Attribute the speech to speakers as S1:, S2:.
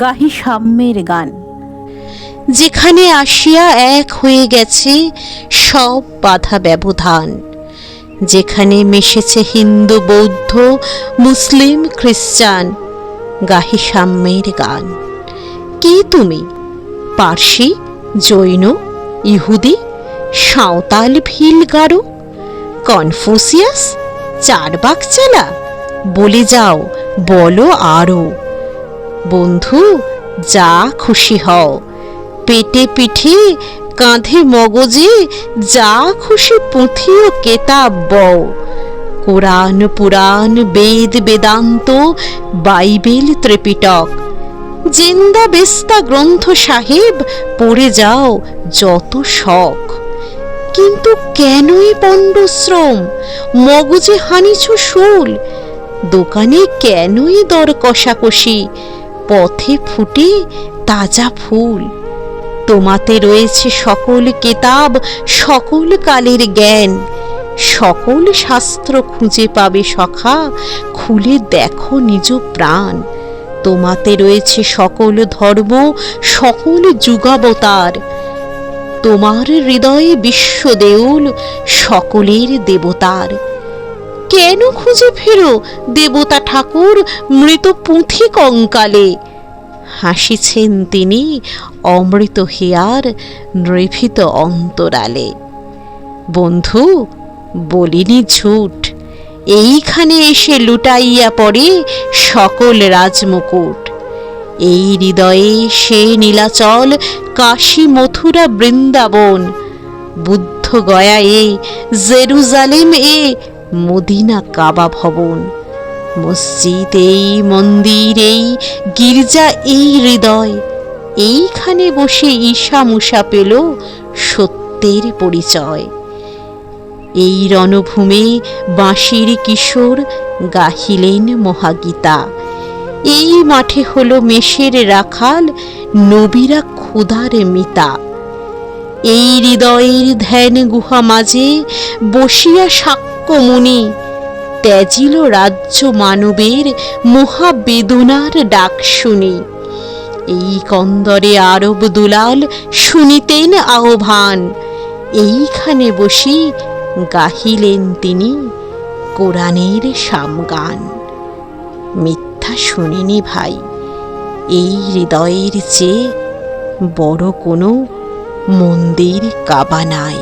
S1: গাহি সাম্যের গান।
S2: যেখানে আসিয়া এক হয়ে গেছে সব বাধা ব্যবধান, যেখানে মিশেছে হিন্দু বৌদ্ধ মুসলিম খ্রিস্টান, গাহি সাম্যের গান। কে তুমি? পার্সি, জৈন, ইহুদি, সাঁওতাল, ভিল, গারো, কনফুসিয়াস, চারবাক চালা? বলে যাও, বলো আরো। বন্ধু, যা খুশি হও, পেটে পিঠে কাঁধে মগজে যা খুশি পুঁথি ও কেতাব বও। কোরআন পুরাণ বেদ বেদান্ত বাইবেল ত্রিপিটক জিন্দা বেস্তা গ্রন্থ সাহেব পড়ে যাও যত শখ। কিন্তু কেনই পণ্ডশ্রম, মগজে হানিছ শুল? দোকানে কেনই দর কষাকষি, পথে ফুটে তাজা ফুল? তোমাতে রয়েছে সকল কেতাব, সকল কালের জ্ঞান, সকল শাস্ত্র খুঁজে পাবে সখা, খুলে দেখো নিজ প্রাণ। তোমাতে রয়েছে সকল ধর্ম, সকল যুগাবতার, তোমার হৃদয়ে বিশ্ব দেউল, সকলের দেবতার। কেন খুঁজে ফেরো দেবতা ঠাকুর মৃত পুঁথি কঙ্কালে? হাসিছেন তিনি অমৃত হিয়ার নিভৃত অন্তরালে। বন্ধু, বলিনি ঝুট, এইখানে এসে লুটাইয়া পড়ে সকল রাজমুকুট। এই হৃদয়ে সে নীলাচল, কাশী মথুরা বৃন্দাবন, বুদ্ধ গয়া এ, জেরুজালেম এ, মদিনা কাবা ভবন। মসজিদ এই, মন্দির এই, গির্জা এই হৃদয়, এইখানে বসে ঈশা মুষা পেল সত্যের পরিচয়। এই রণভূমে বাঁশির কিশোর গাহিলেন মহাগীতা, এই মাঠে হলো মেষের রাখাল, নবীরা ক্ষুধার মিতা। এই হৃদয়ের ধ্যান গুহা মাঝে বসিয়া সাক্ষ্যমুনি, ত্যাজিল রাজ্য মানবের মহাবেদনার ডাক শুনি। এই কন্দরে আরব দুলাল শুনিতেন আহ্বান, এইখানে বসি গাহিলেন তিনি কোরআনের সামগান। মিথ্যা শুনিনি ভাই, এই হৃদয়ের চেয়ে বড় কোনো মন্দির কাবা নাই।